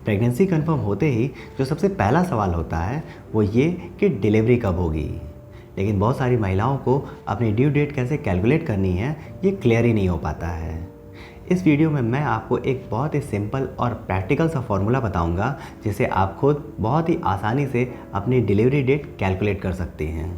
Pregnancy confirm होते ही जो सबसे पहला सवाल होता है वो ये कि डिलीवरी कब होगी। लेकिन बहुत सारी महिलाओं को अपनी ड्यू डेट कैसे कैलकुलेट करनी है ये क्लियर ही नहीं हो पाता है। इस वीडियो में मैं आपको एक बहुत ही सिंपल और प्रैक्टिकल सा फॉर्मूला बताऊंगा जिससे आप खुद बहुत ही आसानी से अपनी डिलीवरी डेट कैलकुलेट कर सकते हैं।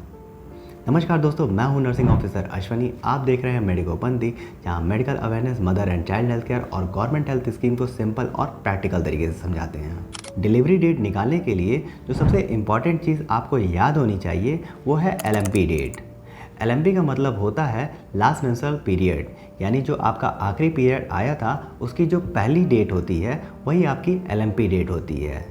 नमस्कार दोस्तों, मैं हूं नर्सिंग ऑफिसर अश्वनी। आप देख रहे हैं मेडिकोपंथी, जहां medical awareness, mother and child health care और गवर्नमेंट हेल्थ स्कीम को सिंपल और प्रैक्टिकल तरीके से समझाते हैं। डिलीवरी डेट निकालने के लिए जो सबसे इम्पॉर्टेंट चीज़ आपको याद होनी चाहिए वो है LMP डेट। LMP का मतलब होता है लास्ट मेंस्ट्रुअल पीरियड, यानी जो आपका आखिरी पीरियड आया था उसकी जो पहली डेट होती है वही आपकी LMP डेट होती है।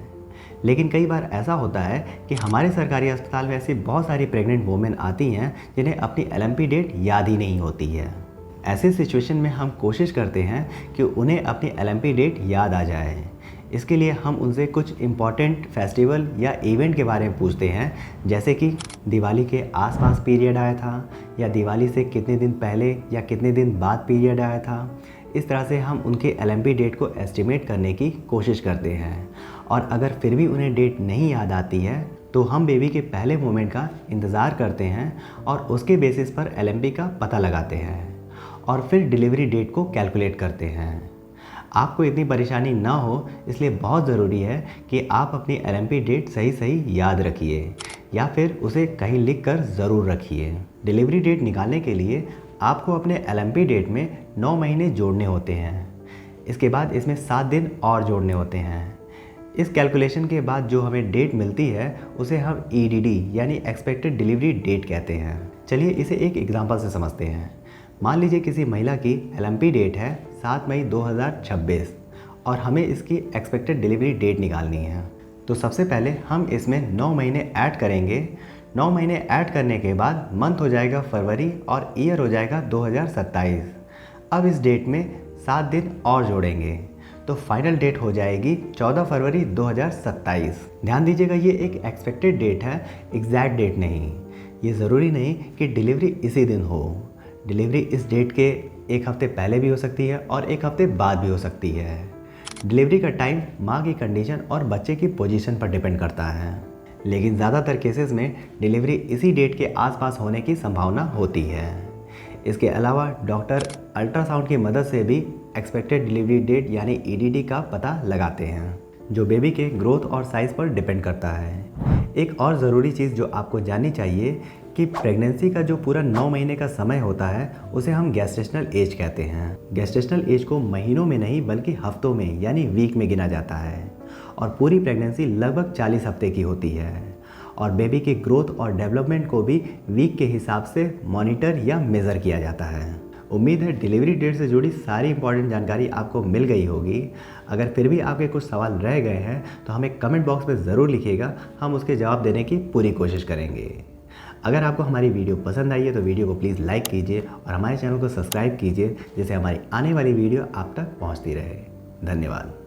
लेकिन कई बार ऐसा होता है कि हमारे सरकारी अस्पताल में ऐसी बहुत सारी प्रेग्नेंट वुमेन आती हैं जिन्हें अपनी LMP डेट याद ही नहीं होती है। ऐसी सिचुएशन में हम कोशिश करते हैं कि उन्हें अपनी LMP डेट याद आ जाए। इसके लिए हम उनसे कुछ इम्पॉर्टेंट फेस्टिवल या इवेंट के बारे में पूछते हैं, जैसे कि दिवाली के आसपास पीरियड आया था, या दिवाली से कितने दिन पहले या कितने दिन बाद पीरियड आया था। इस तरह से हम उनके LMP डेट को एस्टिमेट करने की कोशिश करते हैं। और अगर फिर भी उन्हें डेट नहीं याद आती है तो हम बेबी के पहले मोमेंट का इंतज़ार करते हैं और उसके बेसिस पर LMP का पता लगाते हैं और फिर डिलीवरी डेट को कैलकुलेट करते हैं। आपको इतनी परेशानी ना हो इसलिए बहुत ज़रूरी है कि आप अपनी LMP डेट सही याद रखिए या फिर उसे कहीं लिख कर ज़रूर रखिए। डिलीवरी डेट निकालने के लिए आपको अपने LMP डेट में 9 महीने जोड़ने होते हैं। इसके बाद इसमें 7 दिन और जोड़ने होते हैं। इस कैलकुलेशन के बाद जो हमें डेट मिलती है उसे हम EDD यानी एक्सपेक्टेड डिलीवरी डेट कहते हैं। चलिए इसे एक एग्जांपल से समझते हैं। मान लीजिए किसी महिला की LMP डेट है 7 मई 2026 और हमें इसकी एक्सपेक्टेड डिलीवरी डेट निकालनी है। तो सबसे पहले हम इसमें 9 महीने ऐड करेंगे। 9 महीने ऐड करने के बाद मंथ हो जाएगा फरवरी और ईयर हो जाएगा 2027। अब इस डेट में 7 दिन और जोड़ेंगे तो फाइनल डेट हो जाएगी 14 फरवरी 2027। ध्यान दीजिएगा, ये एक एक्सपेक्टेड डेट है, एग्जैक्ट डेट नहीं। ये ज़रूरी नहीं कि डिलीवरी इसी दिन हो। डिलीवरी इस डेट के एक हफ्ते पहले भी हो सकती है और एक हफ्ते बाद भी हो सकती है। डिलीवरी का टाइम माँ की कंडीशन और बच्चे की पोजीशन पर डिपेंड करता है, लेकिन ज़्यादातर केसेस में डिलीवरी इसी डेट के आसपास होने की संभावना होती है। इसके अलावा डॉक्टर अल्ट्रासाउंड की मदद से भी एक्सपेक्टेड डिलीवरी डेट यानी EDD का पता लगाते हैं, जो बेबी के ग्रोथ और साइज़ पर डिपेंड करता है। एक और ज़रूरी चीज़ जो आपको जाननी चाहिए कि प्रेगनेंसी का जो पूरा 9 महीने का समय होता है उसे हम गेस्टेशनल एज कहते हैं। गेस्टेशनल एज को महीनों में नहीं बल्कि हफ्तों में यानी वीक में गिना जाता है और पूरी प्रेगनेंसी लगभग 40 हफ्ते की होती है और बेबी के ग्रोथ और डेवलपमेंट को भी वीक के हिसाब से मॉनिटर या मेज़र किया जाता है। उम्मीद है डिलीवरी डेट से जुड़ी सारी इंपॉर्टेंट जानकारी आपको मिल गई होगी। अगर फिर भी आपके कुछ सवाल रह गए हैं तो हमें कमेंट बॉक्स में ज़रूर लिखिएगा, हम उसके जवाब देने की पूरी कोशिश करेंगे। अगर आपको हमारी वीडियो पसंद आई है तो वीडियो को प्लीज़ लाइक कीजिए और हमारे चैनल को सब्सक्राइब कीजिए, जिससे हमारी आने वाली वीडियो आप तक पहुँचती रहे। धन्यवाद।